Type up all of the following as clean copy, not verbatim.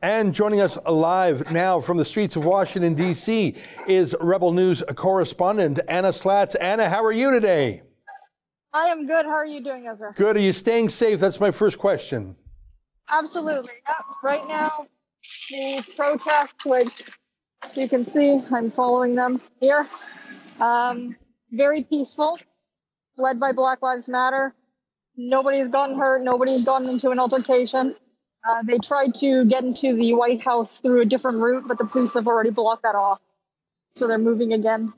And joining us live now from the streets of Washington, D.C. is Rebel News correspondent Anna Slatz. Anna, how are you today? I am good. How are you doing, Ezra? Good. Are you staying safe? That's my first question. Absolutely. Yeah. Right now, the protests, which you can see, I'm following them here, very peaceful, led by Black Lives Matter. Nobody's gotten hurt. Nobody's gotten into an altercation. They tried to get into the White House through a different route, but the police have already blocked that off. So they're moving again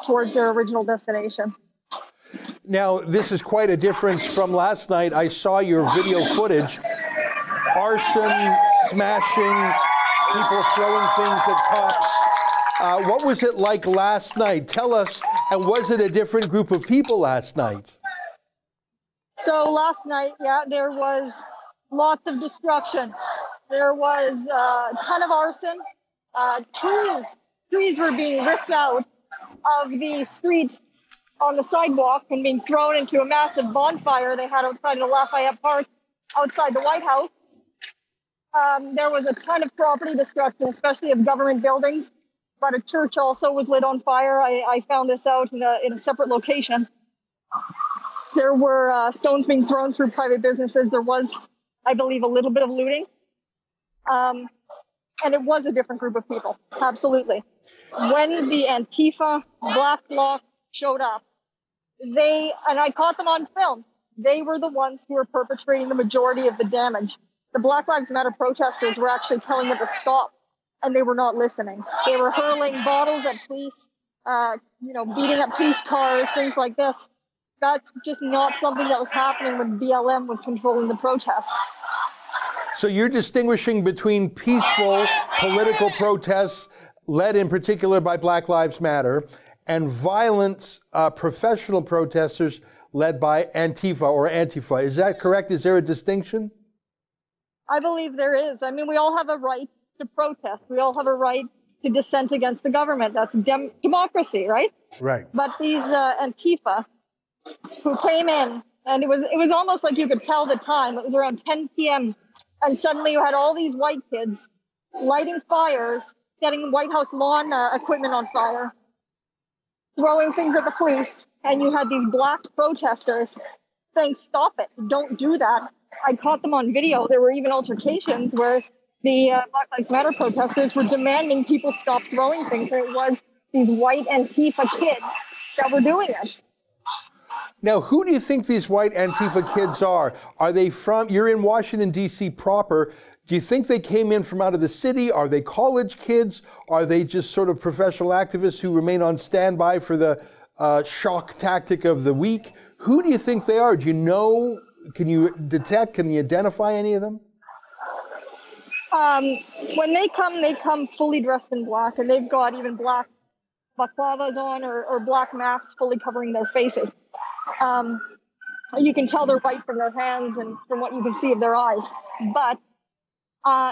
towards their original destination. Now, this is quite a difference from last night. I saw your video footage. Arson, smashing, people throwing things at cops. What was it like last night? Tell us, and was it a different group of people last night? So last night, yeah, there was lots of destruction. There was a ton of arson. Trees were being ripped out of the street on the sidewalk and being thrown into a massive bonfire they had outside of Lafayette Park, outside the White House. There was a ton of property destruction, especially of government buildings, but a church also was lit on fire. I found this out in a separate location. There were stones being thrown through private businesses. There was, I believe, a little bit of looting. And it was a different group of people, absolutely. When the Antifa Black Bloc showed up, and I caught them on film, they were the ones who were perpetrating the majority of the damage. The Black Lives Matter protesters were actually telling them to stop, and they were not listening. They were hurling bottles at police, beating up police cars, things like this. That's just not something that was happening when BLM was controlling the protest. So you're distinguishing between peaceful political protests, led in particular by Black Lives Matter, and violent professional protesters led by Antifa. Is that correct? Is there a distinction? I believe there is. I mean, we all have a right to protest. We all have a right to dissent against the government. That's democracy, right? Right. But these Antifa who came in, and it was almost like you could tell the time. It was around 10 p.m. And suddenly you had all these white kids lighting fires, setting White House lawn equipment on fire, throwing things at the police. And you had these black protesters saying, stop it, don't do that. I caught them on video. There were even altercations where the Black Lives Matter protesters were demanding people stop throwing things. And it was these white Antifa kids that were doing it. Now, who do you think these white Antifa kids are? Are they from, you're in Washington, D.C. proper. Do you think they came in from out of the city? Are they college kids? Are they just sort of professional activists who remain on standby for the shock tactic of the week? Who do you think they are? Do you know? Can you detect? Can you identify any of them? When they come fully dressed in black, and they've got even black balaclavas on or black masks fully covering their faces. You can tell they're white from their hands and from what you can see of their eyes. But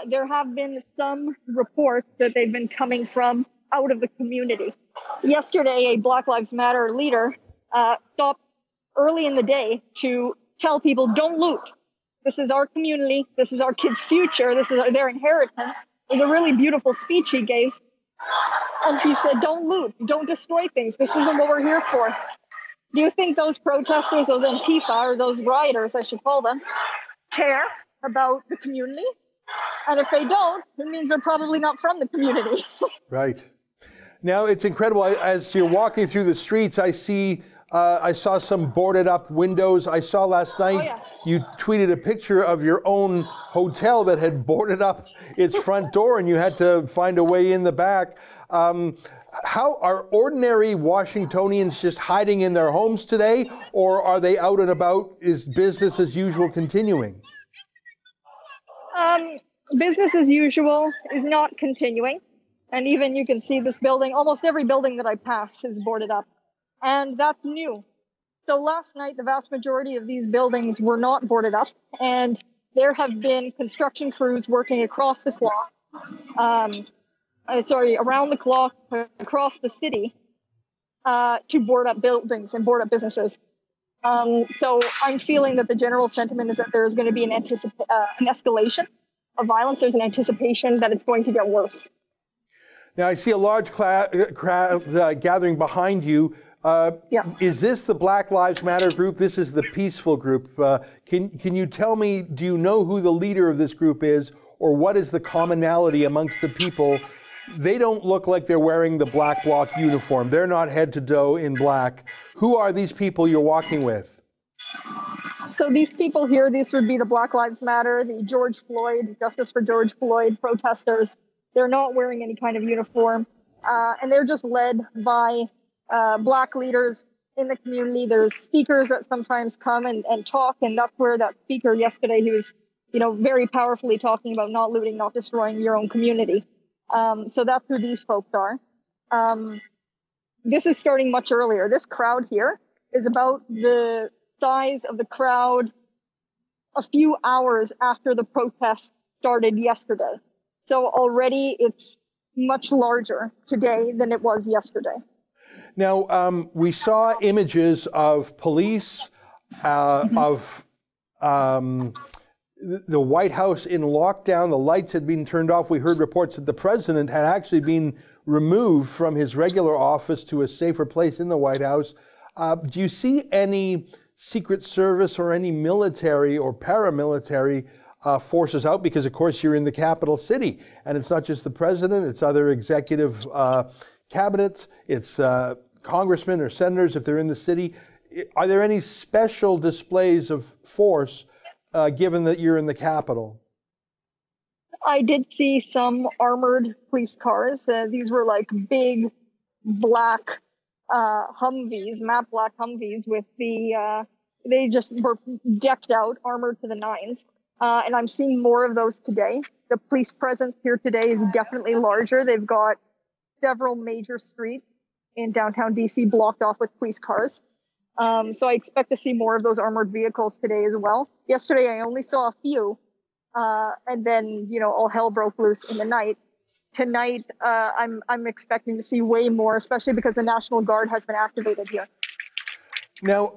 there have been some reports that they've been coming from out of the community. Yesterday, a Black Lives Matter leader stopped early in the day to tell people, don't loot. This is our community. This is our kids' future. This is their inheritance. It was a really beautiful speech he gave. And he said, don't loot. Don't destroy things. This isn't what we're here for. Do you think those protesters, those Antifa, or those rioters, I should call them, care about the community? And if they don't, it means they're probably not from the community. Right. Now, it's incredible. As you're walking through the streets, I saw some boarded up windows. I saw last night you tweeted a picture of your own hotel that had boarded up its front door and you had to find a way in the back. How are ordinary Washingtonians just hiding in their homes today, or are they out and about? Is business as usual continuing? Business as usual is not continuing. And even you can see this building, almost every building that I pass is boarded up. And that's new. So last night, the vast majority of these buildings were not boarded up. And there have been construction crews working across the clock. Around the clock, across the city, to board up buildings and board up businesses. So I'm feeling that the general sentiment is that there is going to be an escalation of violence. There's an anticipation that it's going to get worse. Now, I see a large crowd gathering behind you. Is this the Black Lives Matter group? This is the peaceful group. Can you tell me, do you know who the leader of this group is, or what is the commonality amongst the people? They don't look like they're wearing the black bloc uniform. They're not head to toe in black. Who are these people you're walking with? So these people here, these would be the Black Lives Matter, the George Floyd, Justice for George Floyd protesters. They're not wearing any kind of uniform, and they're just led by Black leaders in the community. There's speakers that sometimes come and talk, and that's where that speaker yesterday, he was, very powerfully talking about not looting, not destroying your own community. So that's who these folks are. This is starting much earlier. This crowd here is about the size of the crowd a few hours after the protest started yesterday. So already it's much larger today than it was yesterday. Now, we saw images of police, of the White House in lockdown. The lights had been turned off. We heard reports that the president had actually been removed from his regular office to a safer place in the White House. Do you see any Secret Service or any military or paramilitary forces out? Because, of course, you're in the capital city, and it's not just the president, it's other executive cabinets, it's congressmen or senators if they're in the city. Are there any special displays of force given that you're in the capital? I did see some armored police cars. These were like big black Humvees, matte black Humvees with they just were decked out, armored to the nines. And I'm seeing more of those today. The police presence here today is definitely larger. They've got several major streets in downtown DC blocked off with police cars. So I expect to see more of those armored vehicles today as well. Yesterday, I only saw a few, and then, all hell broke loose in the night. Tonight, I'm expecting to see way more, especially because the National Guard has been activated here. Now,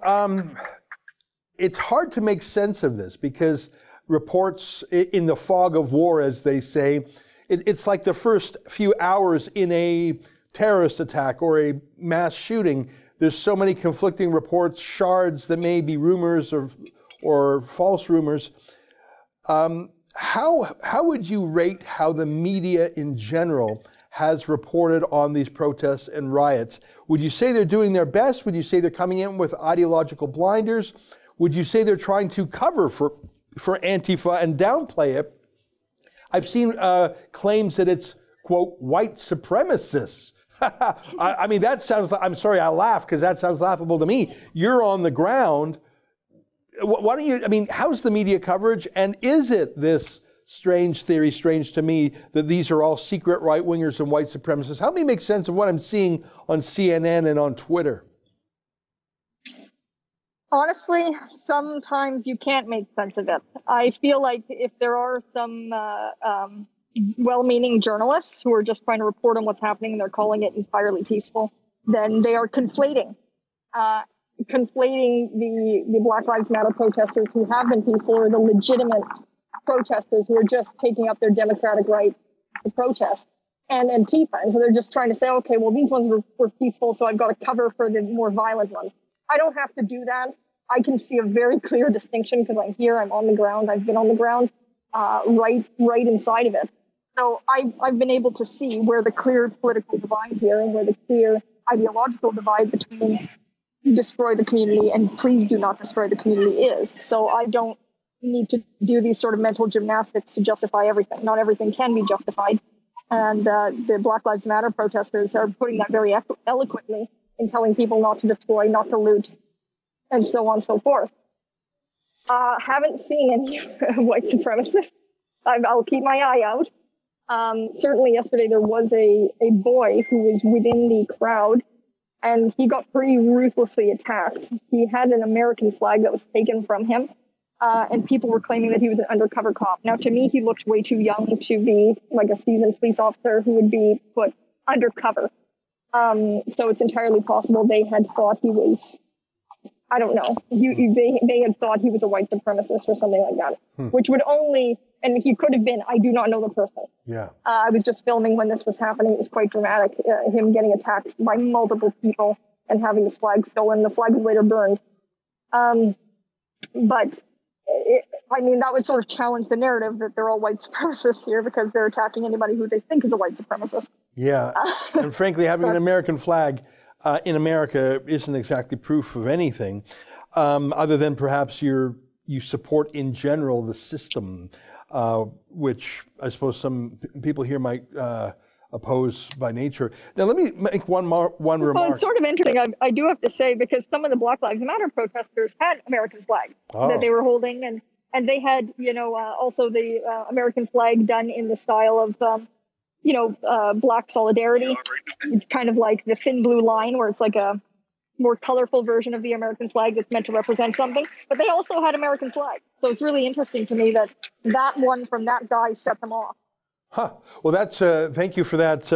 it's hard to make sense of this because reports in the fog of war, as they say, it's like the first few hours in a terrorist attack or a mass shooting. There's so many conflicting reports, shards that may be rumors or false rumors. How would you rate how the media in general has reported on these protests and riots? Would you say they're doing their best? Would you say they're coming in with ideological blinders? Would you say they're trying to cover for Antifa and downplay it? I've seen claims that it's, quote, white supremacists. I mean, that sounds, I'm sorry, I laugh because that sounds laughable to me. You're on the ground. Why don't you, how's the media coverage? And is it this strange theory, strange to me, that these are all secret right-wingers and white supremacists? Help me make sense of what I'm seeing on CNN and on Twitter. Honestly, sometimes you can't make sense of it. I feel like if there are some well-meaning journalists who are just trying to report on what's happening and they're calling it entirely peaceful, then they are conflating the Black Lives Matter protesters who have been peaceful or the legitimate protesters who are just taking up their democratic right to protest and Antifa. And so they're just trying to say, okay, well, these ones were peaceful, so I've got to cover for the more violent ones. I don't have to do that. I can see a very clear distinction because I'm here, I'm on the ground, I've been on the ground, right inside of it. So I've been able to see where the clear political divide here and where the clear ideological divide between destroy the community and please do not destroy the community is. So I don't need to do these sort of mental gymnastics to justify everything. Not everything can be justified. And the Black Lives Matter protesters are putting that very eloquently in telling people not to destroy, not to loot, and so on and so forth. Haven't seen any white supremacists. I'll keep my eye out. Certainly yesterday there was a boy who was within the crowd and he got pretty ruthlessly attacked. He had an American flag that was taken from him and people were claiming that he was an undercover cop. Now to me, he looked way too young to be like a seasoned police officer who would be put undercover. So it's entirely possible they had thought he was I don't know. They had thought he was a white supremacist or something like that, which would only, and he could have been, I do not know the person. Yeah. I was just filming when this was happening. It was quite dramatic, him getting attacked by multiple people and having his flag stolen. The flag was later burned. But that would sort of challenge the narrative that they're all white supremacists here because they're attacking anybody who they think is a white supremacist. Yeah, and frankly, having an American flag in America isn't exactly proof of anything, other than perhaps you support in general the system, which I suppose some people here might oppose by nature. Now, let me make one remark. Well, it's sort of interesting, I do have to say, because some of the Black Lives Matter protesters had American flags that they were holding, and they had, also the American flag done in the style of, Black solidarity, kind of like the thin blue line, where it's like a more colorful version of the American flag that's meant to represent something. But they also had American flag. So it's really interesting to me that one from that guy set them off. Huh. Well, that's thank you for that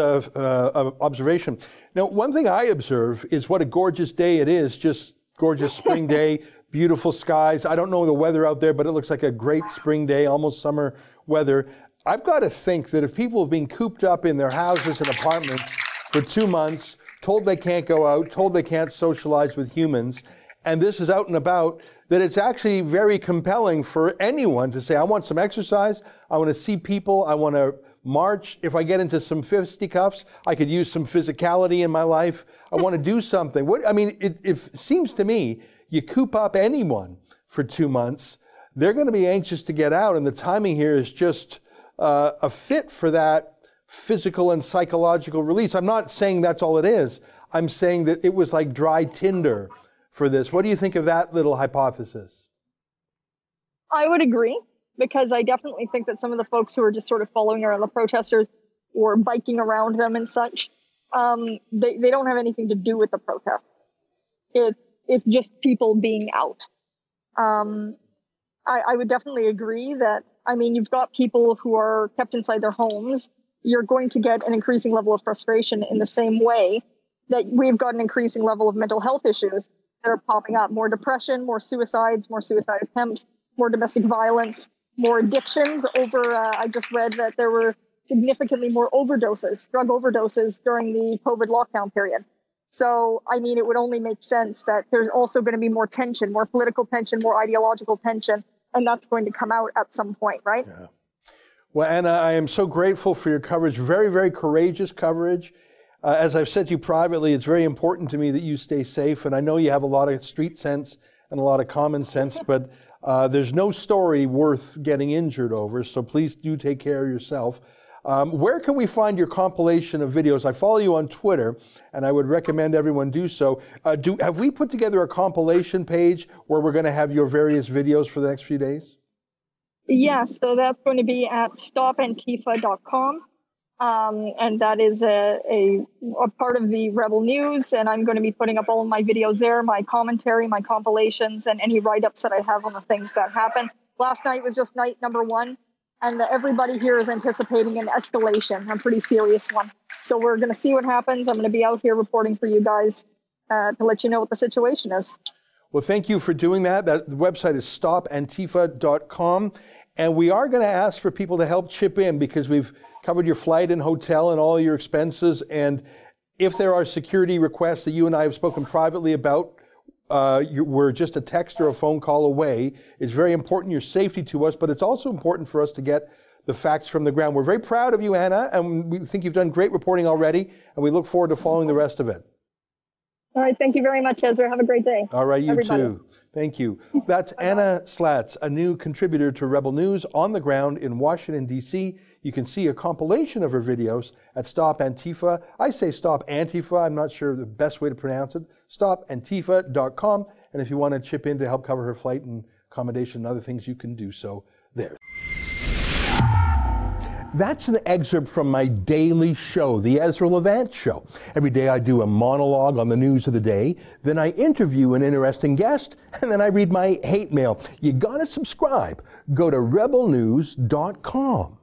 observation. Now, one thing I observe is what a gorgeous day it is. Just gorgeous spring day, beautiful skies. I don't know the weather out there, but it looks like a great spring day, almost summer weather. I've got to think that if people have been cooped up in their houses and apartments for 2 months, told they can't go out, told they can't socialize with humans, and this is out and about, that it's actually very compelling for anyone to say, I want some exercise, I want to see people, I want to march. If I get into some fisticuffs, I could use some physicality in my life. I want to do something. It seems to me, you coop up anyone for 2 months, they're going to be anxious to get out, and the timing here is just a fit for that physical and psychological release. I'm not saying that's all it is. I'm saying that it was like dry tinder for this. What do you think of that little hypothesis? I would agree, because I definitely think that some of the folks who are just sort of following around the protesters or biking around them and such, they don't have anything to do with the protest. It's just people being out. I would definitely agree that, you've got people who are kept inside their homes. You're going to get an increasing level of frustration in the same way that we've got an increasing level of mental health issues that are popping up. More depression, more suicides, more suicide attempts, more domestic violence, more addictions. I just read that there were significantly more drug overdoses during the COVID lockdown period. So, it would only make sense that there's also going to be more tension, more political tension, more ideological tension, and that's going to come out at some point, right? Yeah. Well, Anna, I am so grateful for your coverage. Very, very courageous coverage. As I've said to you privately, it's very important to me that you stay safe. And I know you have a lot of street sense and a lot of common sense, but there's no story worth getting injured over. So please do take care of yourself. Where can we find your compilation of videos? I follow you on Twitter, and I would recommend everyone do so. Have we put together a compilation page where we're going to have your various videos for the next few days? Yes, so that's going to be at stopantifa.com. And that is a part of the Rebel News, and I'm going to be putting up all of my videos there, my commentary, my compilations, and any write-ups that I have on the things that happen. Last night was just night number 1, and everybody here is anticipating an escalation, a pretty serious one. So we're going to see what happens. I'm going to be out here reporting for you guys to let you know what the situation is. Well, thank you for doing that. The website is stopantifa.com. And we are going to ask for people to help chip in, because we've covered your flight and hotel and all your expenses. And if there are security requests that you and I have spoken privately about, we're just a text or a phone call away. It's very important, your safety to us, but it's also important for us to get the facts from the ground. We're very proud of you, Anna, and we think you've done great reporting already, and we look forward to following the rest of it. All right. Thank you very much, Ezra. Have a great day. All right. You too. Thank you. That's Anna Slatz, a new contributor to Rebel News on the ground in Washington, D.C. You can see a compilation of her videos at Stop Antifa. I say Stop Antifa. I'm not sure the best way to pronounce it. StopAntifa.com. And if you want to chip in to help cover her flight and accommodation and other things, you can do so there. That's an excerpt from my daily show, the Ezra Levant Show. Every day I do a monologue on the news of the day, then I interview an interesting guest, and then I read my hate mail. You gotta subscribe. Go to rebelnews.com.